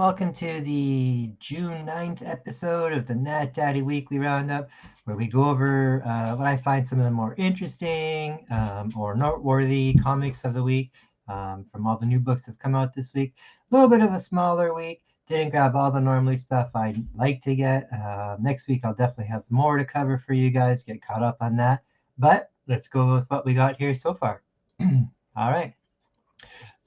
welcome to the June 9th episode of the Nat Daddy Weekly Roundup, where we go over what I find some of the more interesting or noteworthy comics of the week from all the new books that have come out this week. A little bit of a smaller week. Didn't grab all the normally stuff I'd like to get. Next week, I'll definitely have more to cover for you guys, get caught up on that. But let's go with what we got here so far. All right.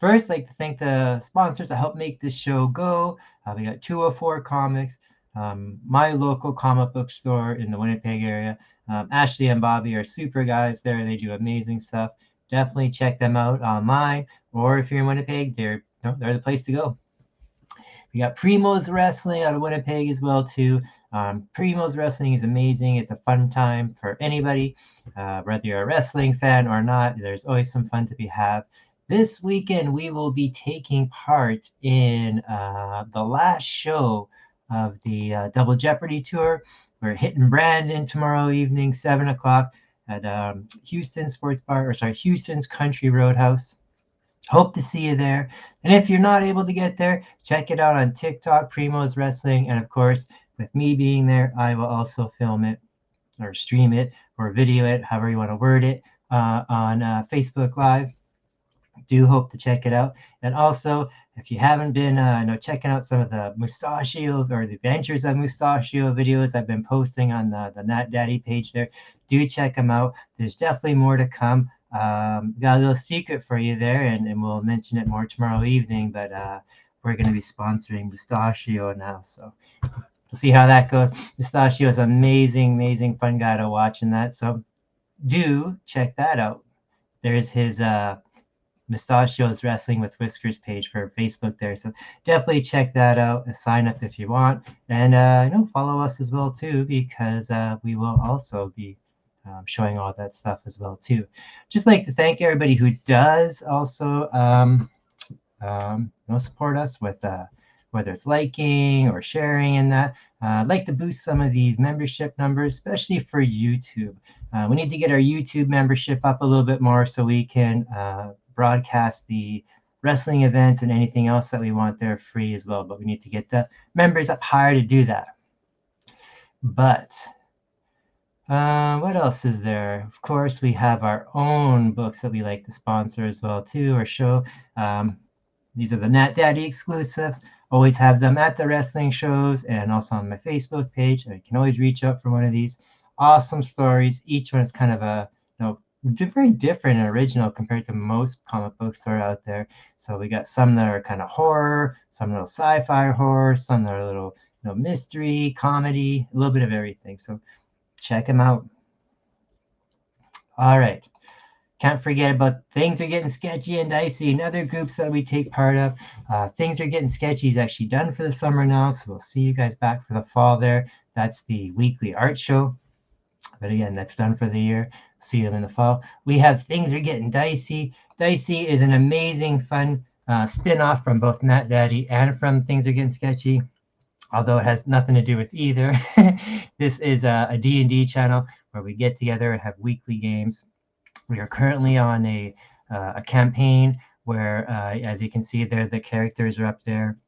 First, I'd like to thank the sponsors that help make this show go. We got 204 Comics, my local comic book store in the Winnipeg area. Ashley and Bobby are super guys there. They do amazing stuff. Definitely check them out online, or if you're in Winnipeg, they're the place to go. We got Primo's Wrestling out of Winnipeg as well too. Primo's Wrestling is amazing. It's a fun time for anybody, whether you're a wrestling fan or not. There's always some fun to be had. This weekend, we will be taking part in the last show of the Double Jeopardy tour. We're hitting Brandon tomorrow evening, 7 o'clock at Houston's Country Roadhouse. Hope to see you there. And if you're not able to get there, check it out on TikTok, Primo's Wrestling. And of course, with me being there, I will also film it or stream it or video it, however you want to word it, on Facebook Live. Do hope to check it out. And also, if you haven't been checking out some of the Mustachio or the Adventures of Mustachio videos I've been posting on the Nat Daddy page there, do check them out. There's definitely more to come. Got a little secret for you there, and we'll mention it more tomorrow evening, but we're going to be sponsoring Mustachio now, so we'll see how that goes. Mustachio is an amazing fun guy to watch in that, so do check that out. There's his Mustachio's Wrestling with Whiskers page for Facebook there, so definitely check that out. Sign up if you want, and follow us as well too, because we will also be showing all that stuff as well too. Just like to thank everybody who does also support us with whether it's liking or sharing and that. I'd like to boost some of these membership numbers, especially for YouTube. We need to get our YouTube membership up a little bit more so we can broadcast the wrestling events and anything else that we want there free as well. But we need to get the members up higher to do that. But what else is there? Of course, we have our own books that we like to sponsor as well too, or show. These are the Nat Daddy exclusives. Always have them at the wrestling shows and also on my Facebook page. You can always reach out for one of these. Awesome stories. Each one is kind of a very different and original compared to most comic books that are out there. So we got some that are kind of horror, some little sci-fi horror, some that are a little mystery, comedy, a little bit of everything. So check them out. All right. Can't forget about Things Are Getting Sketchy and Dicey and other groups that we take part of. Things Are Getting Sketchy is actually done for the summer now, so we'll see you guys back for the fall there. That's the weekly art show. But again, that's done for the year. See them in the fall. We have Things Are Getting Dicey. Dicey is an amazing, fun spin-off from both Nat Daddy and from Things Are Getting Sketchy, although it has nothing to do with either. This is a D&D channel where we get together and have weekly games. We are currently on a campaign where, as you can see there, the characters are up there.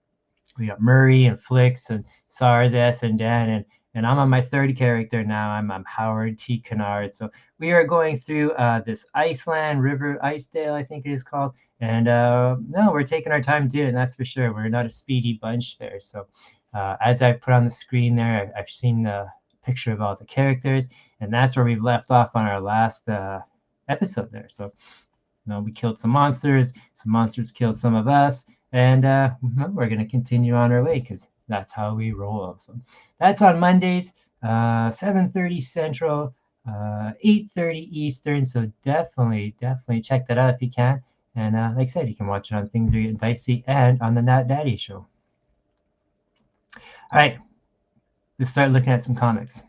We got Murray and Flix and SARS, S, and Dan, and I'm on my third character now. I'm Howard T. Kennard. So we are going through this Iceland River, Icedale, I think it is called. And no, we're taking our time to do it, and that's for sure. We're not a speedy bunch there. So as I put on the screen there, I've seen the picture of all the characters, and that's where we've left off on our last episode there. So we killed some monsters killed some of us, and we're going to continue on our way because that's how we roll. So that's on Mondays, 7:30 Central, 8:30 Eastern. So definitely check that out if you can. And like I said, you can watch it on Things Are Getting Dicey and on the Nat Daddy Show. All right, let's start looking at some comics.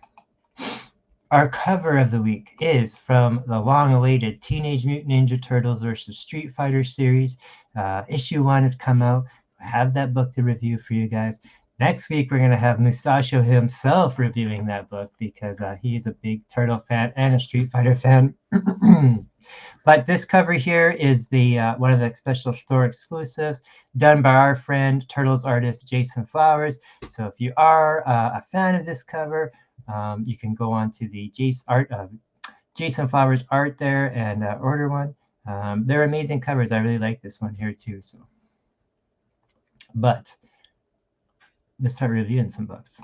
Our cover of the week is from the long-awaited Teenage Mutant Ninja Turtles versus Street Fighter series. Issue 1 has come out. I have that book to review for you guys. Next week, we're going to have Mustachio himself reviewing that book because he's a big Turtle fan and a Street Fighter fan. But this cover here is the one of the special store exclusives done by our friend Turtles artist Jason Flowers. So if you are a fan of this cover, you can go on to the Jason Flowers art there and order one. They're amazing covers. I really like this one here too. So, but let's start reviewing some books.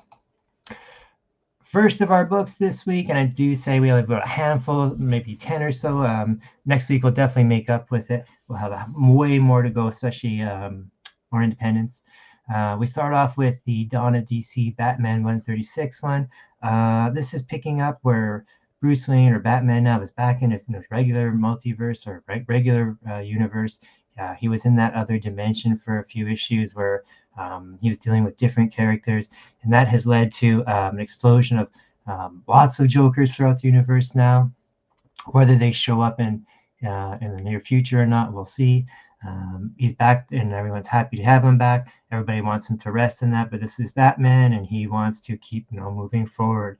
First of our books this week, and I do say we have about a handful, maybe 10 or so. Next week we'll definitely make up with it. We'll have way more to go, especially more independence. We start off with the Dawn of DC Batman 136 one. This is picking up where Bruce Wayne, or Batman now, is back in his regular multiverse or regular universe. He was in that other dimension for a few issues where he was dealing with different characters, and that has led to an explosion of lots of Jokers throughout the universe now. Whether they show up in the near future or not, we'll see. He's back, and everyone's happy to have him back. Everybody wants him to rest in that, but this is Batman, and he wants to keep moving forward.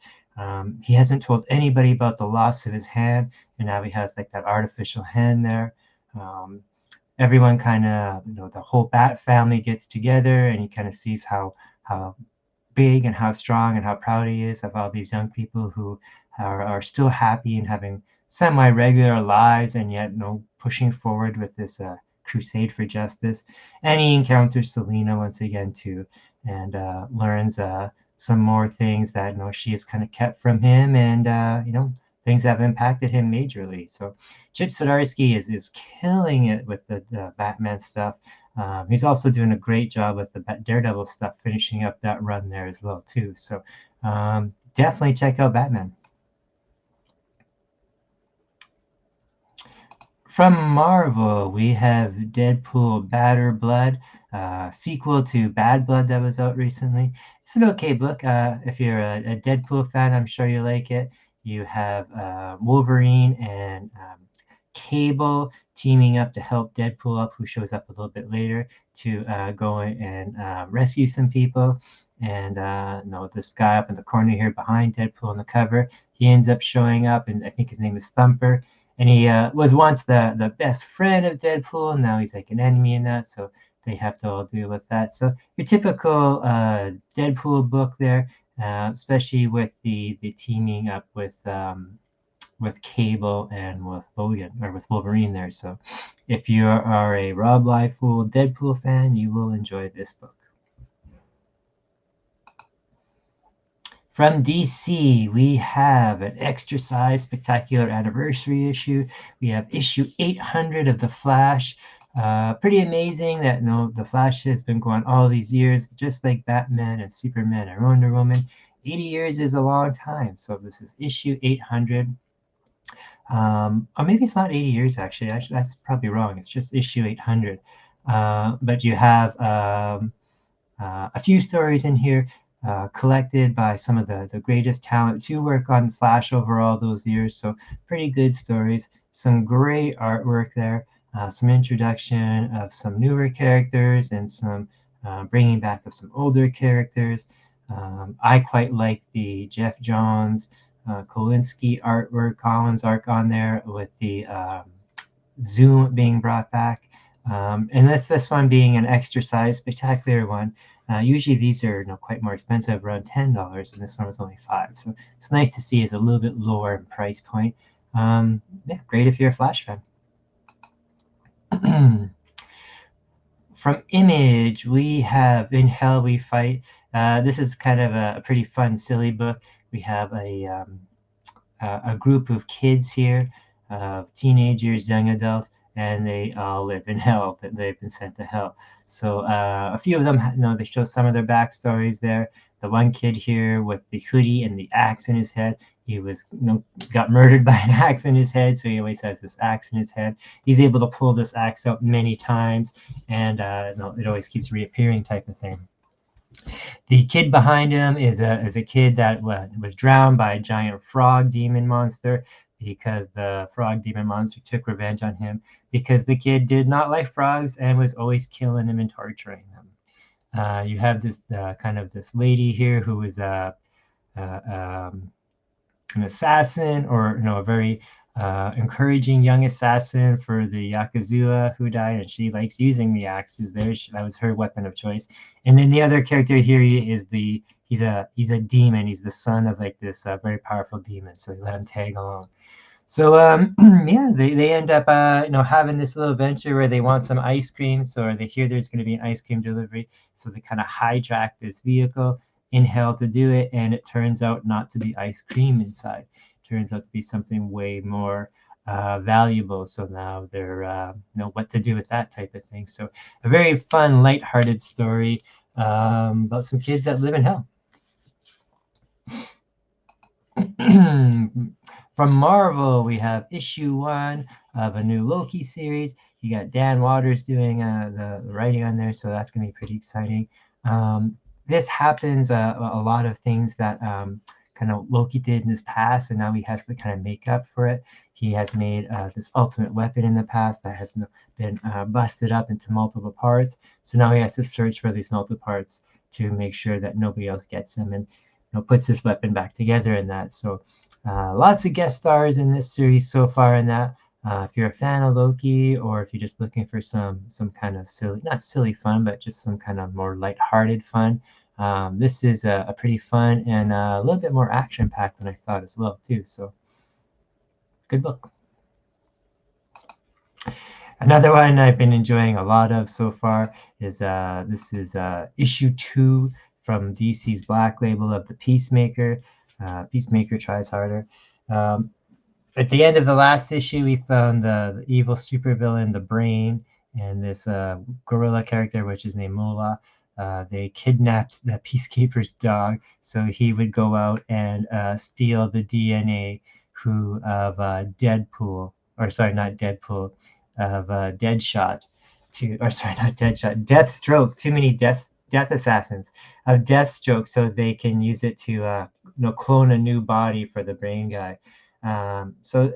He hasn't told anybody about the loss of his hand, and now he has like that artificial hand there. Everyone kind of, the whole Bat family gets together, and he kind of sees how big and how strong and how proud he is of all these young people who are still happy and having semi-regular lives, and yet pushing forward with this crusade for justice. And he encounters Selina once again too, and learns some more things that she has kind of kept from him, and things that have impacted him majorly. So Chip Zdarsky is killing it with the Batman stuff. He's also doing a great job with the Daredevil stuff, finishing up that run there as well too. So definitely check out Batman. From Marvel, we have Deadpool Badder Blood, sequel to Bad Blood that was out recently. It's an okay book. If you're a Deadpool fan, I'm sure you like it. You have Wolverine and Cable teaming up to help Deadpool up, who shows up a little bit later, to go and rescue some people. And this guy up in the corner here behind Deadpool on the cover, he ends up showing up, and I think his name is Thumper. And he was once the best friend of Deadpool, and now he's like an enemy in that. So they have to all deal with that. So your typical Deadpool book there. Especially with the teaming up with Cable and with Logan, or with Wolverine there. So if you are a Rob Liefeld Deadpool fan, you will enjoy this book. From DC, we have an extra size spectacular anniversary issue. We have issue 800 of The Flash. Pretty amazing that the Flash has been going all these years, just like Batman and Superman and Wonder Woman. 80 years is a long time, so this is issue 800. Or maybe it's not 80 years actually. That's probably wrong. It's just issue 800. But you have a few stories in here collected by some of the greatest talent to work on Flash over all those years. So pretty good stories. Some great artwork there. Some introduction of some newer characters and some bringing back of some older characters. I quite like the Jeff Johns, Kolinsky artwork, Collins arc on there with the Zoom being brought back. And with this one being an extra size spectacular one, usually these are quite more expensive, around $10, and this one was only $5. So it's nice to see it's a little bit lower in price point. Yeah, great if you're a Flash fan. From Image, we have In Hell We Fight. This is kind of a pretty fun, silly book. We have a group of kids here, teenagers, young adults, and they all live in hell. They've been sent to hell. So a few of them, they show some of their backstories there. The one kid here with the hoodie and the axe in his head, he was got murdered by an axe in his head, so he always has this axe in his head. He's able to pull this axe out many times, and it always keeps reappearing, type of thing. The kid behind him is a kid that was drowned by a giant frog demon monster, because the frog demon monster took revenge on him because the kid did not like frogs and was always killing him and torturing them. You have this kind of this lady here who is an assassin, or a very encouraging young assassin for the Yakuza who died, and she likes using the axes there. That was her weapon of choice. And then the other character here is he's a demon. He's the son of like this very powerful demon, so they let him tag along. So yeah, they end up having this little adventure where they want some ice cream, so they hear there's going to be an ice cream delivery, so they kind of hijack this vehicle in hell to do it, and it turns out not to be ice cream inside. It turns out to be something way more valuable. So now they're know what to do with that type of thing. So a very fun, lighthearted story about some kids that live in hell. From Marvel, we have issue 1 of a new Loki series. You got Dan Waters doing the writing on there, so that's going to be pretty exciting. This happens a lot of things that kind of Loki did in his past, and now he has to kind of make up for it. He has made this ultimate weapon in the past that has been busted up into multiple parts. So now he has to search for these multiple parts to make sure that nobody else gets them, and puts this weapon back together in that. So lots of guest stars in this series so far in that. If you're a fan of Loki, or if you're just looking for some kind of silly, not silly fun, but just some kind of more lighthearted fun, this is a pretty fun and a little bit more action-packed than I thought as well, too. So good book. Another one I've been enjoying a lot of so far is this is issue 2 from DC's Black Label of the Peacemaker. Peacemaker Tries Harder. At the end of the last issue, we found the evil supervillain, the Brain, and this gorilla character, which is named Mola. They kidnapped the Peacekeeper's dog, so he would go out and steal the DNA of Deadpool, or sorry, not Deadpool, of Deadshot, not Deadshot, Deathstroke. Too many death assassins of Deathstroke, so they can use it to clone a new body for the Brain guy. So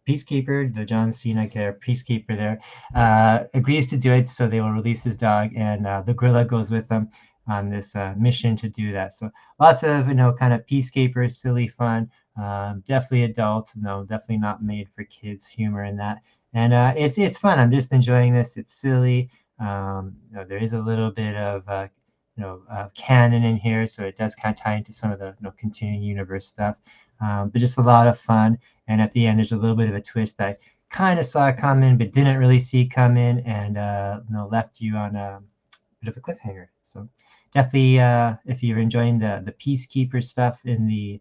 Peacekeeper, the John Cena character, Peacekeeper there, agrees to do it, so they will release his dog, and the gorilla goes with them on this mission to do that. So lots of kind of Peacekeeper, silly fun, definitely adult, definitely not made for kids humor in that, and it's fun. I'm just enjoying this. It's silly. There is a little bit of canon in here, so it does kind of tie into some of the continuing universe stuff. But just a lot of fun. And at the end, there's a little bit of a twist I kind of saw coming, but didn't really see coming, and left you on a bit of a cliffhanger. So definitely, if you're enjoying the Peacekeeper stuff in the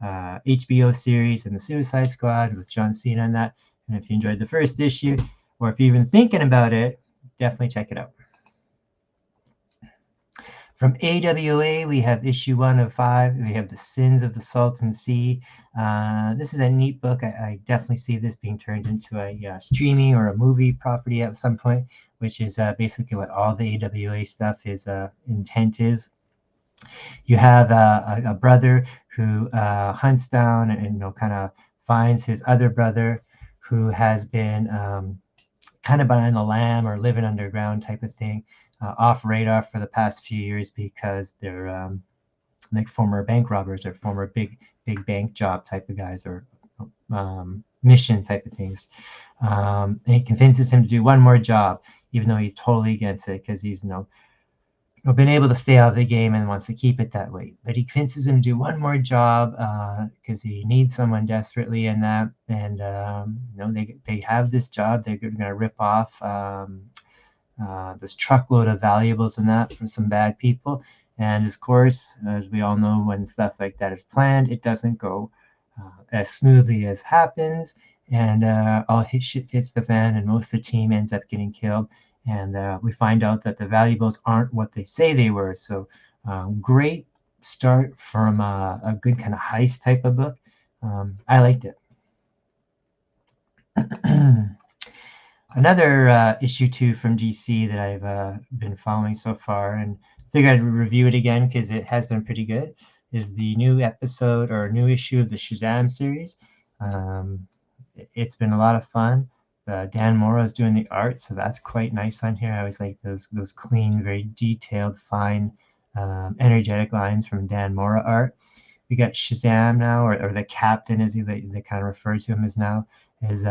HBO series and the Suicide Squad with John Cena and that, and if you enjoyed the first issue, or if you're even thinking about it, definitely check it out. From AWA, we have issue 1 of 5. We have The Sins of the Salton Sea. This is a neat book. I definitely see this being turned into a streaming or a movie property at some point, which is basically what all the AWA stuff is intent is. You have a brother who hunts down and kind of finds his other brother who has been kind of behind the lamb or living underground type of thing, off radar for the past few years because they're like former bank robbers or former big bank job type of guys, or mission type of things. And he convinces him to do one more job, even though he's totally against it because he's been able to stay out of the game and wants to keep it that way. But he convinces him to do one more job because he needs someone desperately in that. And they have this job. They're going to rip off this truckload of valuables and that from some bad people. And of course, as we all know, when stuff like that is planned, it doesn't go as smoothly as happens. And all shit hits the fan, and most of the team ends up getting killed. And we find out that the valuables aren't what they say they were. So great start from a good kind of heist type of book. I liked it. Another issue 2 from DC that I've been following so far, and figured I'd review it again because it has been pretty good, is the new episode or new issue of the Shazam series. It's been a lot of fun. Dan Mora is doing the art, so that's quite nice on here. I always like those clean, very detailed, fine, energetic lines from Dan Mora art. we got Shazam now, or the Captain, as they kind of refer to him as now, is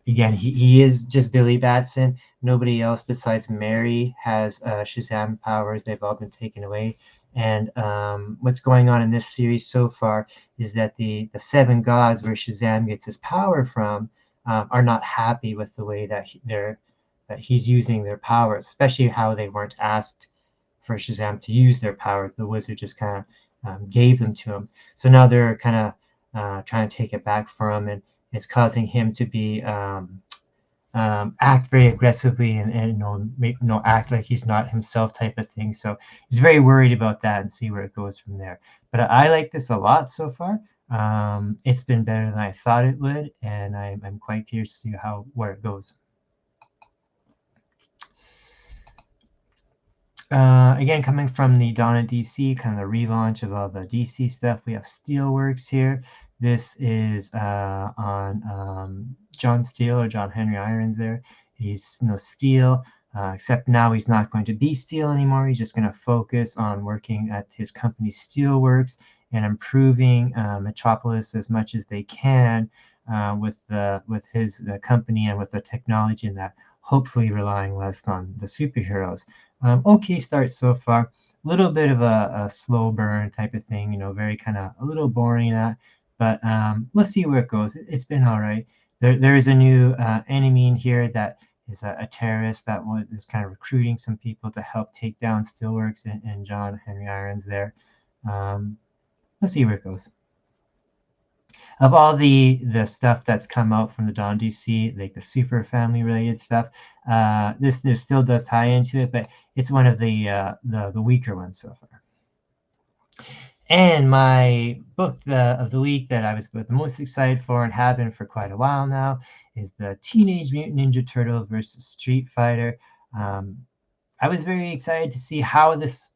again, he is just Billy Batson. Nobody else besides Mary has Shazam powers. They've all been taken away. And what's going on in this series so far is that the seven gods, where Shazam gets his power from, are not happy with the way that he's using their powers, especially how they weren't asked for Shazam to use their powers. The wizard just kind of gave them to him. So now they're kind of trying to take it back from him, and it's causing him to be act very aggressively and act like he's not himself, type of thing. So he's very worried about that, and see where it goes from there. But I like this a lot so far. It's been better than I thought it would, and I'm quite curious to see where it goes. Again, coming from the Dawn of DC, kind of the relaunch of all the DC stuff, we have Steelworks here. This is on John Steel, or John Henry Irons there. He's Steel, except now he's not going to be Steel anymore. He's just going to focus on working at his company Steelworks and improving Metropolis as much as they can with his company and with the technology, and that, hopefully relying less on the superheroes. Okay start so far. A little bit of a slow burn type of thing, very kind of a little boring that, but we'll see where it goes. It's been all right. There is a new enemy in here that is a terrorist that is kind of recruiting some people to help take down Steelworks and John Henry Irons there. Let's see where it goes. Of all the stuff that's come out from the Dawn DC, like the super family related stuff, this still does tie into it, but it's one of the weaker ones so far. And my book of the week that I was the most excited for, and have been for quite a while now, is the Teenage Mutant Ninja Turtle versus Street Fighter. I was very excited to see how this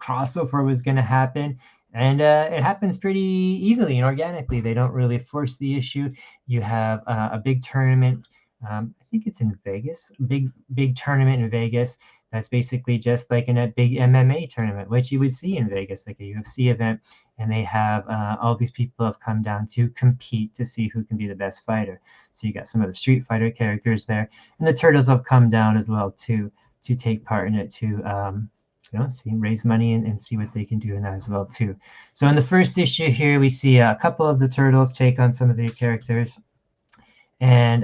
crossover was going to happen. And it happens pretty easily and organically. They don't really force the issue. You have a big tournament. I think it's in Vegas. Big tournament in Vegas. That's basically just like in a big MMA tournament, which you would see in Vegas, like a UFC event. And they have all these people have come down to compete to see who can be the best fighter. So you got some of the Street Fighter characters there, and the Turtles have come down as well to take part in it to raise money and see what they can do in that as well too. So in the first issue here, we see a couple of the Turtles take on some of the characters, and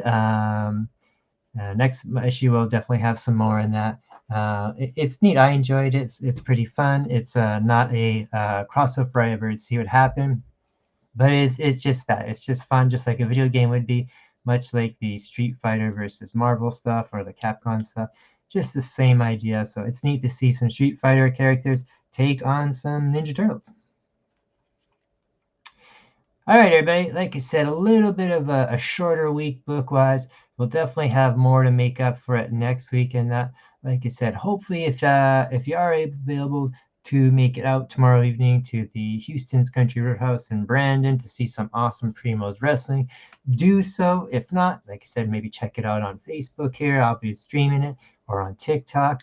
next issue we'll definitely have some more in that. It's neat. I enjoyed it. It's pretty fun. It's not a crossover I ever see what happen, but it's just that. It's just fun, just like a video game would be, much like the Street Fighter versus Marvel stuff or the Capcom stuff. Just the same idea. So it's neat to see some Street Fighter characters take on some Ninja Turtles. All right, everybody. Like I said, a little bit of a shorter week book-wise. We'll definitely have more to make up for it next week. And that, like I said, hopefully if you are available to make it out tomorrow evening to the Houston's Country Roadhouse in Brandon to see some awesome Primos wrestling, do so. If not, like I said, maybe check it out on Facebook here. I'll be streaming it, or on TikTok.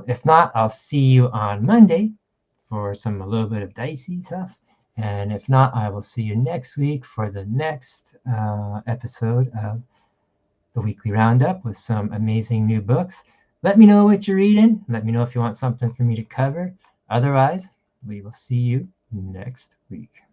If not, I'll see you on Monday for a little bit of dicey stuff. And if not, I will see you next week for the next episode of the Weekly Roundup with some amazing new books. Let me know what you're reading. Let me know if you want something for me to cover. Otherwise, we will see you next week.